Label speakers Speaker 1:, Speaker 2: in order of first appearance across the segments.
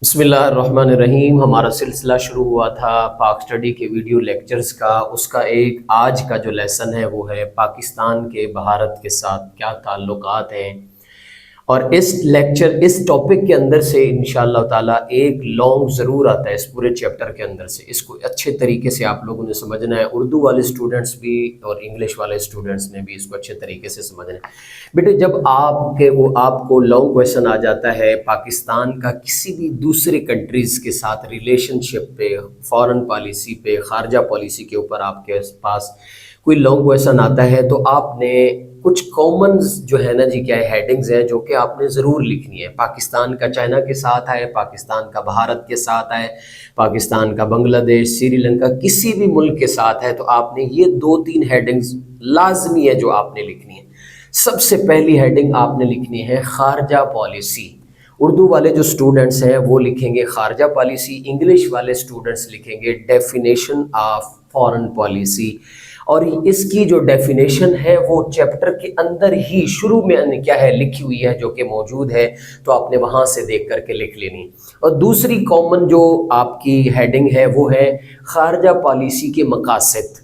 Speaker 1: بسم اللہ الرحمن الرحیم۔ ہمارا سلسلہ شروع ہوا تھا پاک اسٹڈی کے ویڈیو لیکچرز کا۔ اس کا ایک آج کا جو لیسن ہے وہ ہے پاکستان کے بھارت کے ساتھ کیا تعلقات ہیں، اور اس ٹاپک کے اندر سے انشاءاللہ تعالیٰ ایک لانگ ضرور آتا ہے اس پورے چیپٹر کے اندر سے۔ اس کو اچھے طریقے سے آپ لوگوں نے سمجھنا ہے، اردو والے اسٹوڈنٹس بھی اور انگلش والے اسٹوڈنٹس نے بھی اس کو اچھے طریقے سے سمجھنا ہے۔ بیٹے جب آپ کو لانگ کویشچن آ جاتا ہے پاکستان کا کسی بھی دوسرے کنٹریز کے ساتھ ریلیشن شپ پہ، فارن پالیسی پہ، خارجہ پالیسی کے اوپر آپ کے پاس کوئی لانگ کویشچن آتا ہے تو آپ نے کچھ کامنز جو ہے نا جی کیا ہیڈنگز ہیں جو کہ آپ نے ضرور لکھنی ہے۔ پاکستان کا چائنا کے ساتھ ہے، پاکستان کا بھارت کے ساتھ ہے، پاکستان کا بنگلہ دیش، سری لنکا، کسی بھی ملک کے ساتھ ہے تو آپ نے یہ 2-3 ہیڈنگز لازمی ہے جو آپ نے لکھنی ہے۔ سب سے پہلی ہیڈنگ آپ نے لکھنی ہے خارجہ پالیسی۔ اردو والے جو سٹوڈنٹس ہیں وہ لکھیں گے خارجہ پالیسی، انگلش والے سٹوڈنٹس لکھیں گے ڈیفینیشن آف فارن پالیسی، اور اس کی جو ڈیفینیشن ہے وہ چیپٹر کے اندر ہی شروع میں کیا ہے لکھی ہوئی ہے جو کہ موجود ہے، تو آپ نے وہاں سے دیکھ کر کے لکھ لینی۔ اور دوسری کامن جو آپ کی ہیڈنگ ہے وہ ہے خارجہ پالیسی کے مقاصد۔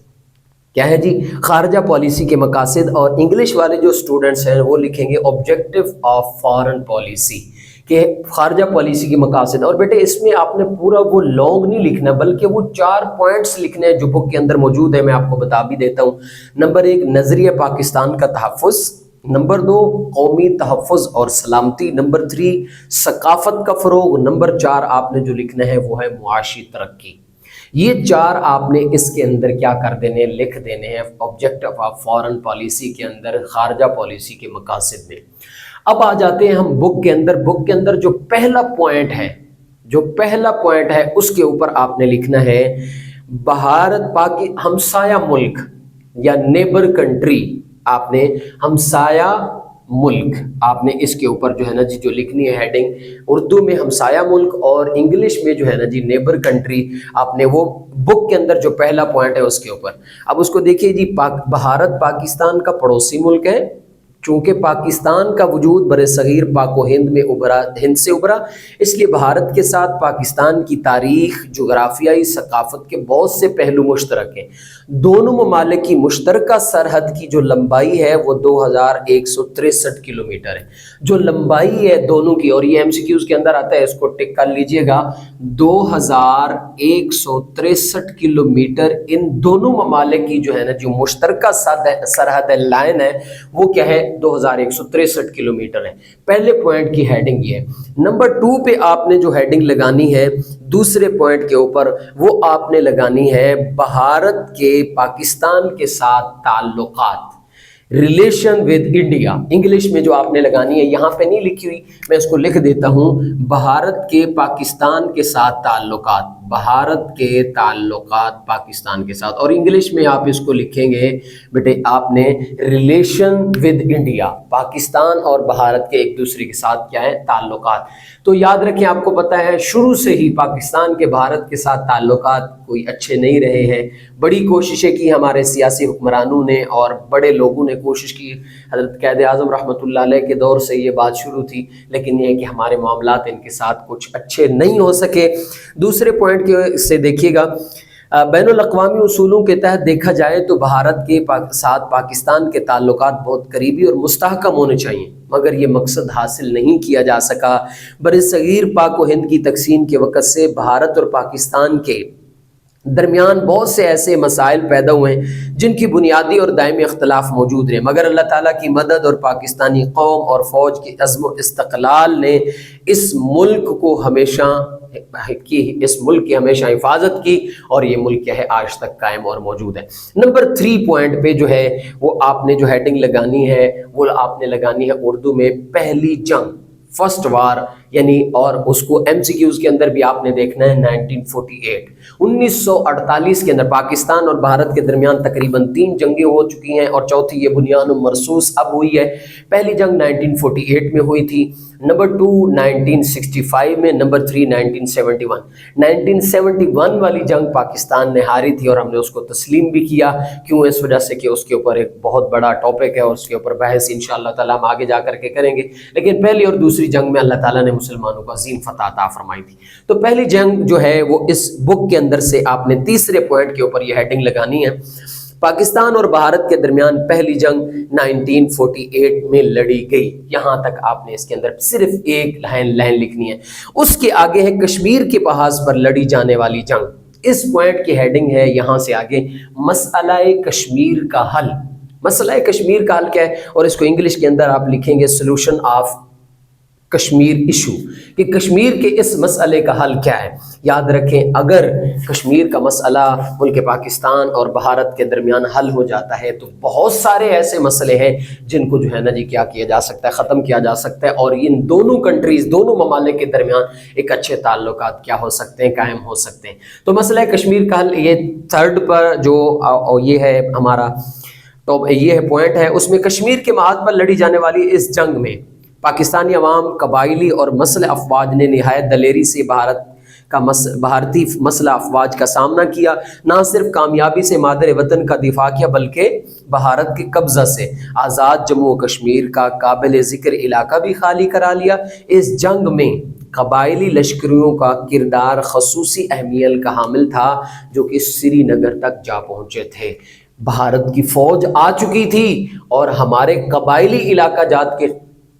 Speaker 1: کیا ہے جی؟ خارجہ پالیسی کے مقاصد، اور انگلش والے جو سٹوڈنٹس ہیں وہ لکھیں گے آبجیکٹو آف فارن پالیسی، کہ خارجہ پالیسی کے مقاصد۔ اور بیٹے اس میں آپ نے پورا وہ لانگ نہیں لکھنا بلکہ وہ 4 پوائنٹس لکھنے ہیں جو بک کے اندر موجود ہے، میں آپ کو بتا بھی دیتا ہوں۔ نمبر 1 نظریہ پاکستان کا تحفظ، نمبر 2 قومی تحفظ اور سلامتی، نمبر 3 ثقافت کا فروغ، نمبر 4 آپ نے جو لکھنا ہے وہ ہے معاشی ترقی۔ یہ 4 آپ نے اس کے اندر کیا کر دینے، لکھ دینے ہیں آبجیکٹو آف فارن پالیسی کے اندر، خارجہ پالیسی کے مقاصد میں۔ اب آ جاتے ہیں ہم بک کے اندر۔ بک کے اندر جو پہلا پوائنٹ ہے اس کے اوپر آپ نے لکھنا ہے بھارت ہمسایہ ملک یا نیبر کنٹری، آپ نے ہمسایہ ملک، آپ نے اس کے اوپر جو ہے نا جی جو لکھنی ہے ہیڈنگ، اردو میں ہمسایہ ملک اور انگلش میں جو ہے نا جی نیبر کنٹری، آپ نے وہ بک کے اندر جو پہلا پوائنٹ ہے اس کے اوپر۔ اب اس کو دیکھیے جی، بھارت پاکستان کا پڑوسی ملک ہے، چونکہ پاکستان کا وجود بر صغیر پاک و ہند سے ابھرا، اس لیے بھارت کے ساتھ پاکستان کی تاریخ، جغرافیائی، ثقافت کے بہت سے پہلو مشترک ہیں۔ دونوں ممالک کی مشترکہ سرحد کی جو لمبائی ہے وہ 2163 کلومیٹر ہے، جو لمبائی ہے دونوں کی، اور یہ ایم سی کیوز کے اندر آتا ہے، اس کو ٹک کر لیجئے گا، 2163 کلومیٹر ان دونوں ممالک کی جو ہے نا جو مشترکہ سرحد لائن ہے وہ کیا ہے 2163 کلومیٹر ہے۔ پہلے پوائنٹ کی ہیڈنگ یہ ہے۔ نمبر 2 پہ آپ نے جو ہیڈنگ لگانی ہے دوسرے پوائنٹ کے اوپر، وہ آپ نے لگانی ہے بھارت کے پاکستان کے ساتھ تعلقات، ریلیشن ود انڈیا۔ انگلش میں جو آپ نے لگانی ہے، یہاں پہ نہیں لکھی ہوئی، میں اس کو لکھ دیتا ہوں، بھارت کے پاکستان کے ساتھ تعلقات، بھارت کے تعلقات پاکستان کے ساتھ، اور انگلش میں آپ اس کو لکھیں گے بیٹے آپ نے ریلیشن ود انڈیا، پاکستان اور بھارت کے ایک دوسرے کے ساتھ کیا ہے تعلقات۔ تو یاد رکھیں، آپ کو پتہ ہے شروع سے ہی پاکستان کے بھارت کے ساتھ تعلقات کوئی اچھے نہیں رہے ہیں، بڑی کوششیں کی ہمارے سیاسی حکمرانوں نے اور بڑے لوگوں نے کوشش کی، حضرت قائد اعظم رحمۃ اللہ علیہ کے دور سے یہ بات شروع تھی، لیکن یہ ہے کہ ہمارے معاملات ان کے ساتھ کچھ اچھے نہیں ہو سکے۔ دوسرے پوائنٹ کے سے دیکھیے گا، بین الاقوامی اصولوں کے تحت دیکھا جائے تو بھارت کے ساتھ پاکستان کے تعلقات بہت قریبی اور مستحکم ہونے چاہیے، مگر یہ مقصد حاصل نہیں کیا جا سکا۔ برصغیر پاک و ہند کی تقسیم کے وقت سے بھارت اور پاکستان کے درمیان بہت سے ایسے مسائل پیدا ہوئے ہیں جن کی بنیادی اور دائمی اختلاف موجود رہے، مگر اللہ تعالیٰ کی مدد اور پاکستانی قوم اور فوج کی عزم و استقلال نے اس ملک کی ہمیشہ حفاظت کی، اور یہ ملک کیا ہے آج تک قائم اور موجود ہے۔ نمبر 3 پوائنٹ پہ جو ہے وہ آپ نے جو ہیڈنگ لگانی ہے وہ آپ نے لگانی ہے اردو میں پہلی جنگ، فرسٹ وار، یعنی، اور اس کو ایم سی کیوز کے اندر بھی آپ نے دیکھنا ہے 1948 کے اندر پاکستان اور بھارت کے درمیان تقریباً 3 جنگیں ہو چکی ہیں، اور چوتھی یہ بنیاد مرصوص اب ہوئی ہے۔ پہلی جنگ 1948 میں ہوئی تھی، نمبر 2 1965 میں، نمبر 3 1971۔ 1971 والی جنگ پاکستان نے ہاری تھی اور ہم نے اس کو تسلیم بھی کیا، کیوں؟ اس وجہ سے کہ اس کے اوپر ایک بہت بڑا ٹاپک ہے اور اس کے اوپر بحث انشاءاللہ تعالیٰ ہم آگے جا کر کے کریں گے، لیکن پہلی اور دوسری جنگ میں اللہ تعالیٰ نے مسلمانوں کو عظیم فتح عطا فرمائی تھی۔ تو پہلی جنگ جو ہے وہ اس بک کے اندر سے آپ نے تیسرے پوائنٹ کے اوپر یہ ہیڈنگ لگانی ہے، پاکستان اور بھارت کے درمیان پہلی جنگ 1948 میں لڑی گئی۔ یہاں تک آپ نے اس کے اندر صرف ایک لائن لکھنی ہے۔ اس کے آگے ہے کشمیر کے محاذ پر لڑی جانے والی جنگ۔ اس پوائنٹ کی ہیڈنگ ہے یہاں سے آگے مسئلہ کشمیر کا حل۔ مسئلہ کشمیر کا حل کیا ہے، اور اس کو انگلش کے اندر آپ لکھیں گے سولوشن آف کشمیر ایشو، کہ کشمیر کے اس مسئلے کا حل کیا ہے۔ یاد رکھیں اگر کشمیر کا مسئلہ ملک پاکستان اور بھارت کے درمیان حل ہو جاتا ہے تو بہت سارے ایسے مسئلے ہیں جن کو جو ہے نا جی کیا کیا جا سکتا ہے، ختم کیا جا سکتا ہے، اور ان دونوں کنٹریز، دونوں ممالک کے درمیان ایک اچھے تعلقات کیا ہو سکتے ہیں، قائم ہو سکتے ہیں۔ تو مسئلہ کشمیر کا حل یہ تھرڈ پر جو یہ ہے ہمارا تو یہ ہے پوائنٹ ہے، اس میں کشمیر کے محاذ پر لڑی جانے والی اس جنگ میں پاکستانی عوام، قبائلی اور مسلح افواج نے نہایت دلیری سے بھارتی مسلح افواج کا سامنا کیا۔ نہ صرف کامیابی سے مادر وطن کا دفاع کیا بلکہ بھارت کے قبضہ سے آزاد جموں و کشمیر کا قابل ذکر علاقہ بھی خالی کرا لیا۔ اس جنگ میں قبائلی لشکریوں کا کردار خصوصی اہمیت کا حامل تھا جو کہ سری نگر تک جا پہنچے تھے۔ بھارت کی فوج آ چکی تھی اور ہمارے قبائلی علاقہ جات کے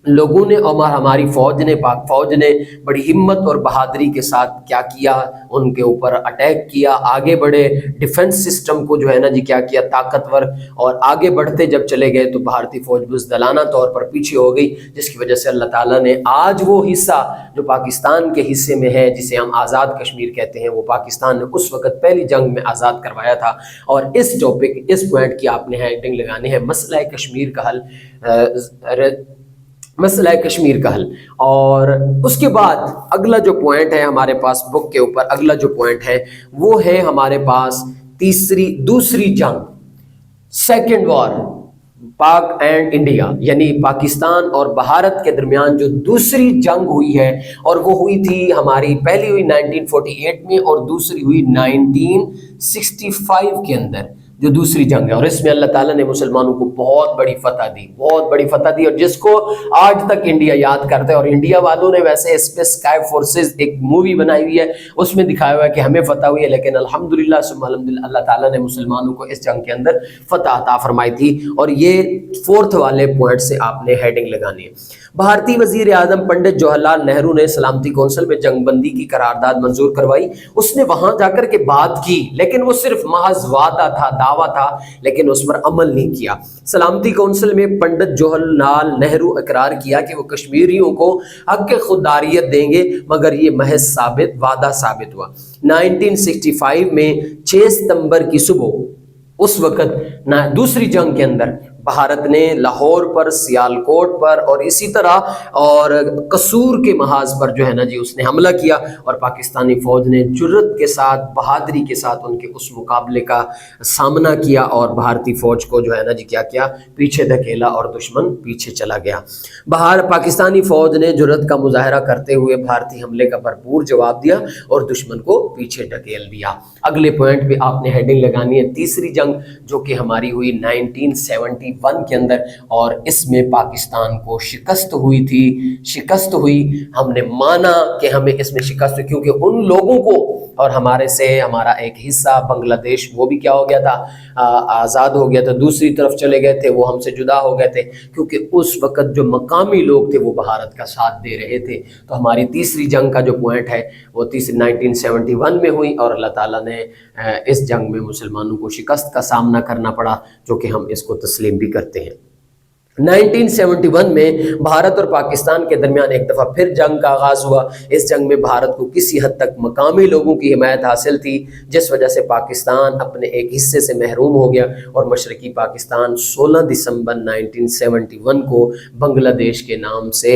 Speaker 1: لوگوں نے اور ہماری فوج نے، پاک فوج نے بڑی ہمت اور بہادری کے ساتھ کیا کیا، ان کے اوپر اٹیک کیا، آگے بڑھے، ڈیفنس سسٹم کو جو ہے نا جی کیا کیا طاقتور، اور آگے بڑھتے جب چلے گئے تو بھارتی فوج بزدلانہ طور پر پیچھے ہو گئی، جس کی وجہ سے اللہ تعالیٰ نے آج وہ حصہ جو پاکستان کے حصے میں ہے جسے ہم آزاد کشمیر کہتے ہیں، وہ پاکستان نے اس وقت پہلی جنگ میں آزاد کروایا تھا۔ اور اس ٹاپک، اس پوائنٹ کی آپ نے ہیڈنگ لگانی ہے مسئلہ کشمیر کا حل، مسئلہ کشمیر کا حل۔ اور اس کے بعد اگلا جو پوائنٹ ہے ہمارے پاس بک کے اوپر، اگلا جو پوائنٹ ہے وہ ہے ہمارے پاس دوسری جنگ، سیکنڈ وار، پاک اینڈ انڈیا، یعنی پاکستان اور بھارت کے درمیان جو دوسری جنگ ہوئی ہے، اور وہ ہوئی تھی ہماری، پہلی ہوئی 1948 میں اور دوسری ہوئی 1965 کے اندر، جو دوسری جنگ ہے۔ اور اس میں اللہ تعالیٰ نے مسلمانوں کو بہت بڑی فتح دی، بہت بڑی فتح دی، اور جس کو آج تک انڈیا یاد کرتا ہے۔ اور انڈیا والوں نے ویسے اسپیس اسکائی فورسز ایک مووی بنائی ہوئی ہے، اس میں دکھایا ہوا ہے کہ ہمیں فتح ہوئی ہے، لیکن الحمدللہ ثم الحمدللہ اللہ تعالیٰ نے مسلمانوں کو اس جنگ کے اندر فتح عطا فرمائی تھی۔ اور یہ فورتھ والے پوائنٹ سے آپ نے ہیڈنگ لگانی ہے۔ بھارتی وزیر اعظم پنڈت جواہر لال نہرو نے سلامتی کونسل میں جنگ بندی کی قرارداد منظور کروائی۔ اس نے وہاں جا کر کے بات کی، لیکن وہ صرف محض وعدہ تھا، دعویٰ تھا، لیکن اس پر عمل نہیں کیا۔ سلامتی کونسل میں پنڈت جواہر لال نہرو اقرار کیا کہ وہ کشمیریوں کو حق خودداریت دیں گے، مگر یہ محض وعدہ ثابت ہوا۔ 1965 میں 6 ستمبر کی صبح، اس وقت دوسری جنگ کے اندر بھارت نے لاہور پر، سیالکوٹ پر اور اسی طرح اور قصور کے محاذ پر جو ہے نا جی اس نے حملہ کیا، اور پاکستانی فوج نے جرت کے ساتھ، بہادری کے ساتھ ان کے اس مقابلے کا سامنا کیا، اور بھارتی فوج کو جو ہے نا جی کیا کیا، پیچھے دھکیلا، اور دشمن پیچھے چلا گیا۔ پاکستانی فوج نے جرت کا مظاہرہ کرتے ہوئے بھارتی حملے کا بھرپور جواب دیا اور دشمن کو پیچھے ڈھکیل دیا۔ اگلے پوائنٹ پہ آپ نے ہیڈنگ لگانی ہے تیسری جنگ، جو کہ ہماری ہوئی 1971 کے اندر، اور اس میں پاکستان کو شکست ہوئی تھی، شکست ہوئی، ہم نے مانا کہ ہمیں اس میں شکست ہوئی کیونکہ ان لوگوں کو اور ہمارے سے ہمارا ایک حصہ بنگلہ دیش وہ بھی کیا ہو گیا تھا، آزاد ہو گیا تھا، دوسری طرف چلے گئے تھے، وہ ہم سے جدا ہو گئے تھے، کیونکہ اس وقت جو مقامی لوگ تھے وہ بھارت کا ساتھ دے رہے تھے۔ تو ہماری تیسری جنگ کا جو پوائنٹ ہے وہ 1971 میں ہوئی، اور اللہ تعالیٰ نے اس جنگ میں مسلمانوں کو شکست کا سامنا کرنا پڑا، جو کہ ہم اس کو تسلیم بھی کرتے ہیں۔ 1971 میں بھارت اور پاکستان کے درمیان ایک دفعہ پھر جنگ کا آغاز ہوا۔ اس جنگ میں بھارت کو کسی حد تک مقامی لوگوں کی حمایت حاصل تھی، جس وجہ سے پاکستان اپنے ایک حصے سے محروم ہو گیا، اور مشرقی پاکستان 16 دسمبر 1971 کو بنگلہ دیش کے نام سے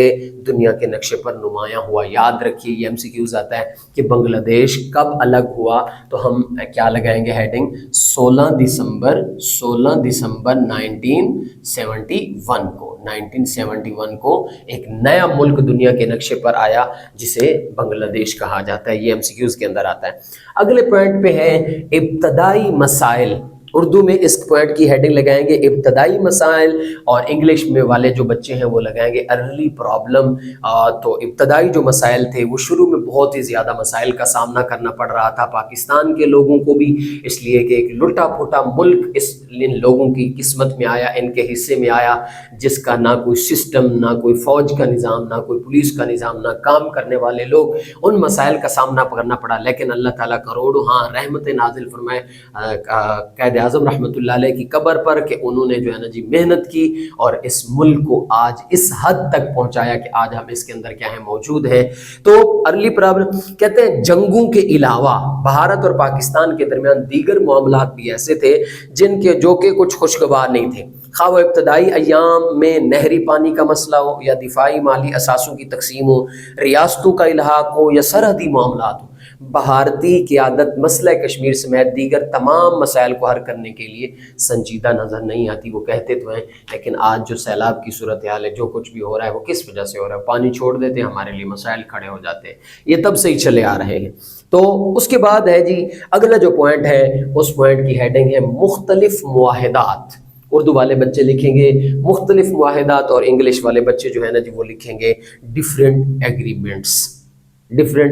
Speaker 1: دنیا کے نقشے پر نمایاں ہوا۔ یاد رکھیے، یہ MCQs آتا ہے کہ بنگلہ دیش کب الگ ہوا، تو ہم کیا لگائیں گے ہیڈنگ، 16 دسمبر 1971 کو ایک نیا ملک دنیا کے نقشے پر آیا جسے بنگلہ دیش کہا جاتا ہے۔ یہ MCQs کے اندر آتا ہے۔ اگلے پوائنٹ پہ ہے ابتدائی مسائل، اردو میں اس پوائنٹ کی ہیڈنگ لگائیں گے ابتدائی مسائل، اور انگلش میں والے جو بچے ہیں وہ لگائیں گے ارلی پرابلم۔ تو ابتدائی جو مسائل تھے وہ شروع میں بہت ہی زیادہ مسائل کا سامنا کرنا پڑ رہا تھا پاکستان کے لوگوں کو بھی، اس لیے کہ ایک لٹا پھوٹا ملک ان لوگوں کی قسمت میں آیا، ان کے حصے میں آیا، جس کا نہ کوئی سسٹم، نہ کوئی فوج کا نظام، نہ کوئی پولیس کا نظام، نہ کام کرنے والے لوگ، ان مسائل کا سامنا کرنا پڑا۔ لیکن اللہ تعالیٰ کروڑوں رحمت نازل فرمائے قائد اعظم رحمۃ اللہ علیہ کی قبر پر کہ انہوں نے جو ہے نا جی محنت کی اور اس ملک کو آج اس حد تک پہنچایا کہ آج ہم اس کے اندر کیا ہے موجود ہیں۔ تو ارلی پرابلم کہتے ہیں جنگوں کے علاوہ بھارت اور پاکستان کے درمیان دیگر معاملات بھی ایسے تھے جو کہ کچھ خوشگوار نہیں تھے، خواہ وہ ابتدائی ایام میں نہری پانی کا مسئلہ ہو، یا دفاعی مالی اثاثوں کی تقسیم ہو، ریاستوں کا الحاق ہو، یا سرحدی معاملات ہو۔ بھارتی قیادت مسئلہ کشمیر سمیت دیگر تمام مسائل کو حل کرنے کے لیے سنجیدہ نظر نہیں آتی۔ وہ کہتے تو ہیں، لیکن آج جو سیلاب کی صورتحال ہے، جو کچھ بھی ہو رہا ہے، وہ کس وجہ سے ہو رہا ہے؟ پانی چھوڑ دیتے ہیں، ہمارے لیے مسائل کھڑے ہو جاتے ہیں، یہ تب سے ہی چلے آ رہے ہیں۔ تو اس کے بعد ہے جی اگلا جو پوائنٹ ہے، اس پوائنٹ کی ہیڈنگ ہے مختلف معاہدات۔ اردو والے بچے لکھیں گے مختلف معاہدات، اور انگلش والے بچے جو ہے نا جی وہ لکھیں گے ڈفرینٹ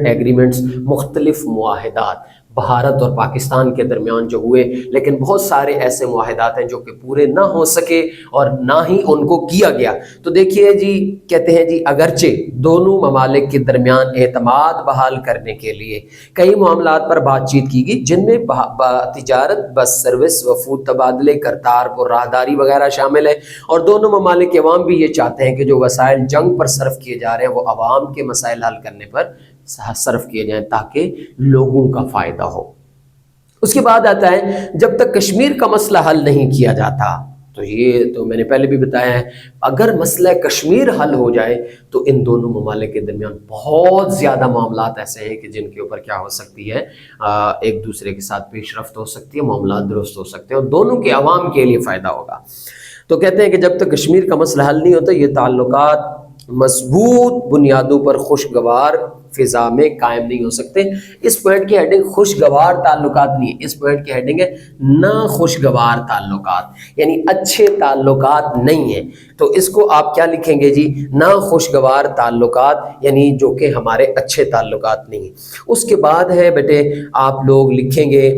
Speaker 1: ایگریمنٹس، مختلف معاہدات بھارت اور پاکستان کے درمیان جو ہوئے، لیکن بہت سارے ایسے معاہدات ہیں جو کہ پورے نہ ہو سکے اور نہ ہی ان کو کیا گیا۔ تو دیکھیے جی کہتے ہیں جی اگرچہ دونوں ممالک کے درمیان اعتماد بحال کرنے کے لیے کئی معاملات پر بات چیت کی گئی، جن میں تجارت، بس سروس، وفود تبادلے، کرتارپور راہداری وغیرہ شامل ہے، اور دونوں ممالک کے عوام بھی یہ چاہتے ہیں کہ جو وسائل جنگ پر صرف کیے جا رہے ہیں وہ عوام کے مسائل حل کرنے پر صرف کیے جائیں تاکہ لوگوں کا فائدہ ہو۔ اس کے بعد آتا ہے جب تک کشمیر کا مسئلہ حل نہیں کیا جاتا، تو یہ تو میں نے پہلے بھی بتایا ہے، اگر مسئلہ کشمیر حل ہو جائے تو ان دونوں ممالک کے درمیان بہت زیادہ معاملات ایسے ہیں کہ جن کے اوپر کیا ہو سکتی ہے، ایک دوسرے کے ساتھ پیش رفت ہو سکتی ہے، معاملات درست ہو سکتے ہیں اور دونوں کے عوام کے لیے فائدہ ہوگا۔ تو کہتے ہیں کہ جب تک کشمیر کا مسئلہ حل نہیں ہوتا، یہ تعلقات مضبوط بنیادوں پر خوشگوار فضا میں قائم نہیں ہو سکتے۔ اس پوائنٹ کی ہیڈنگ خوشگوار تعلقات نہیں ہے، اس پوائنٹ کی ہیڈنگ ہے ناخوشگوار تعلقات، یعنی اچھے تعلقات نہیں ہیں۔ تو اس کو آپ کیا لکھیں گے جی؟ ناخوشگوار تعلقات، یعنی جو کہ ہمارے اچھے تعلقات نہیں ہیں۔ اس کے بعد ہے بیٹے آپ لوگ لکھیں گے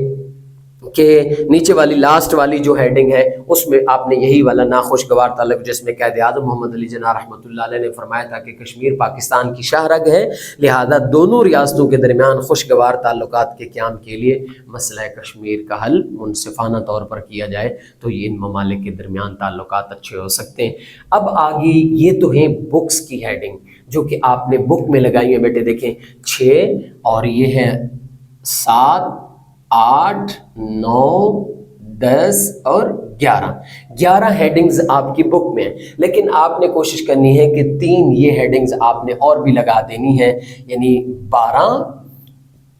Speaker 1: کہ نیچے والی لاسٹ والی جو ہیڈنگ ہے اس میں آپ نے یہی والا ناخوشگوار تعلق، جس میں قائد اعظم محمد علی جناح رحمۃ اللہ علیہ نے فرمایا تھا کہ کشمیر پاکستان کی شاہ رگ ہے، لہذا دونوں ریاستوں کے درمیان خوشگوار تعلقات کے قیام کے لیے مسئلہ کشمیر کا حل منصفانہ طور پر کیا جائے تو یہ ان ممالک کے درمیان تعلقات اچھے ہو سکتے ہیں۔ اب آگے یہ تو ہیں بکس کی ہیڈنگ جو کہ آپ نے بک میں لگائی ہیں بیٹے، دیکھیں 6 اور یہ ہے 7 8 9 10 اور 11 ہیڈنگز آپ کی بک میں ہیں، لیکن آپ نے کوشش کرنی ہے کہ 3 یہ ہیڈنگز آپ نے اور بھی لگا دینی ہے، یعنی 12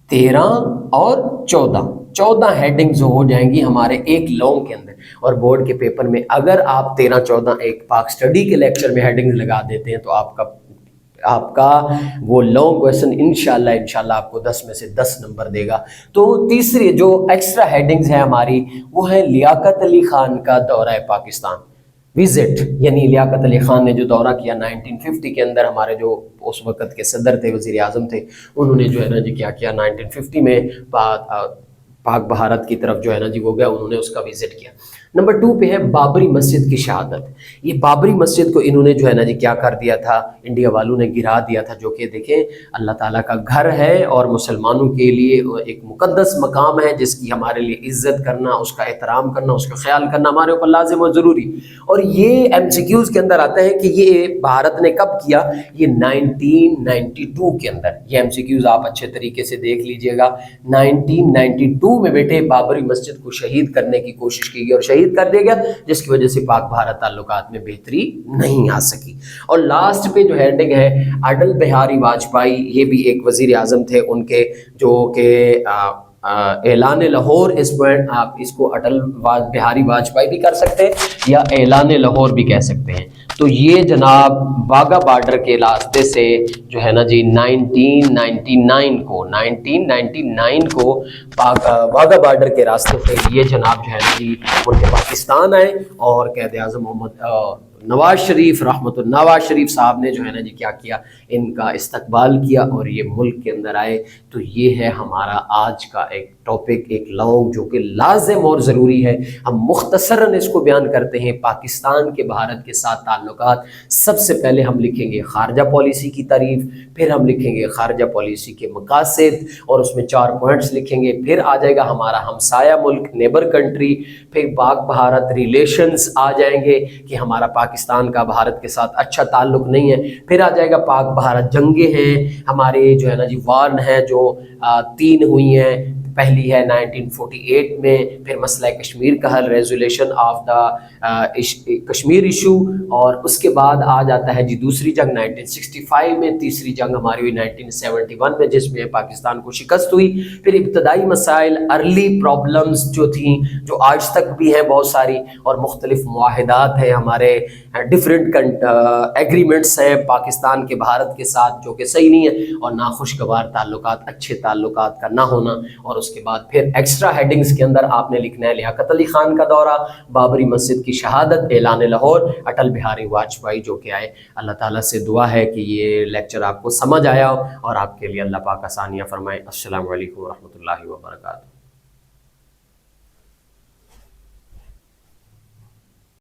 Speaker 1: 13 اور 14 ہیڈنگز ہو جائیں گی ہمارے ایک لانگ کے اندر۔ اور بورڈ کے پیپر میں اگر آپ 13 14 ایک پاک سٹڈی کے لیکچر میں ہیڈنگز لگا دیتے ہیں تو آپ کا وہ لانگ کویسچن انشاءاللہ آپ کو 10 میں سے 10 نمبر دے گا۔ تو تیسری جو ایکسٹرا ہیڈنگز ہیں ہماری وہ ہے لیاقت علی خان کا دورہ پاکستان وزٹ، یعنی لیاقت علی خان نے جو دورہ کیا 1950 کے اندر، ہمارے جو اس وقت کے صدر تھے، وزیر اعظم تھے، انہوں نے جو ہے نا جی کیا کیا 1950 میں پاک بھارت کی طرف جو ہے نا جی وہ گیا، انہوں نے اس کا وزٹ کیا۔ نمبر 2 پہ ہے بابری مسجد کی شہادت۔ یہ بابری مسجد کو انہوں نے جو ہے نا جی کیا کر دیا تھا، انڈیا والوں نے گرا دیا تھا، جو کہ دیکھیں اللہ تعالیٰ کا گھر ہے اور مسلمانوں کے لیے ایک مقدس مقام ہے جس کی ہمارے لیے عزت کرنا، اس کا احترام کرنا، اس کا خیال کرنا ہمارے اوپر لازم اور ضروری۔ اور یہ MCQs کے اندر آتا ہے کہ یہ بھارت نے کب کیا، یہ 1992 کے اندر۔ یہ MCQs آپ اچھے طریقے سے دیکھ لیجئے گا۔ 1992 میں بیٹے بابری مسجد کو شہید کرنے کی کوشش کی گئی اور شہید کر دیا گیا، جس کی وجہ سے پاک بھارت تعلقات میں بہتری نہیں آ سکی۔ اور لاسٹ پہ جو ہیڈنگ ہے اٹل بہاری واجپئی، یہ بھی ایک وزیر اعظم تھے، ان کے جو کہ اعلان لاہور، اس پوائنٹ آپ اس کو اٹل بہاری واجپئی بھی کر سکتے ہیں یا اعلان لاہور بھی کہہ سکتے ہیں۔ تو یہ جناب واگا بارڈر کے راستے سے جو ہے نا جی 1999 کو واگا بارڈر کے راستے سے یہ جناب جو ہے نا جی ملک پاکستان آئے، اور قائد اعظم محمد نواز شریف نواز شریف صاحب نے جو ہے نا جی کیا کیا، ان کا استقبال کیا اور یہ ملک کے اندر آئے۔ تو یہ ہے ہمارا آج کا ایک ٹاپک، ایک لانگ جو کہ لازم اور ضروری ہے۔ ہم مختصراً اس کو بیان کرتے ہیں، پاکستان کے بھارت کے ساتھ تعلقات۔ سب سے پہلے ہم لکھیں گے خارجہ پالیسی کی تعریف، پھر ہم لکھیں گے خارجہ پالیسی کے مقاصد اور اس میں 4 پوائنٹس لکھیں گے، پھر آ جائے گا ہمارا ہمسایہ ملک نیبر کنٹری، پھر پاک بھارت ریلیشنز آ جائیں گے کہ ہمارا پاکستان کا بھارت کے ساتھ اچھا تعلق نہیں ہے، پھر آ جائے گا پاک بھارت جنگیں ہیں ہمارے جو ہے نا جی وار ہیں جو 3 ہوئی ہیں، پہلی ہے 1948 میں، پھر مسئلہ کشمیر کا حل، resolution of the Kashmir issue, اور اس کے بعد آ جاتا ہے جی دوسری جنگ 1965 میں، تیسری جنگ ہماری ہوئی 1971 میں جس میں پاکستان کو شکست ہوئی، پھر ابتدائی مسائل ارلی پرابلمز جو تھیں جو آج تک بھی ہیں بہت ساری، اور مختلف معاہدات ہیں ہمارے، ڈفرینٹ ایگریمنٹس ہیں پاکستان کے بھارت کے ساتھ جو کہ صحیح نہیں ہے، اور ناخوشگوار تعلقات، اچھے تعلقات کا نہ ہونا، اور اس کے بعد پھر ایکسٹرا ہیڈنگز کے اندر آپ نے لکھنا ہے لیاقت علی خان کا دورہ، بابری مسجد کی شہادت، اعلان لاہور، اٹل بہاری واجپئی جو کہ آئے۔ اللہ تعالیٰ سے دعا ہے کہ یہ لیکچر آپ کو سمجھ آیا ہو اور آپ کے لیے اللہ پاک آسانیاں فرمائے۔ السلام علیکم ورحمۃ اللہ وبرکاتہ۔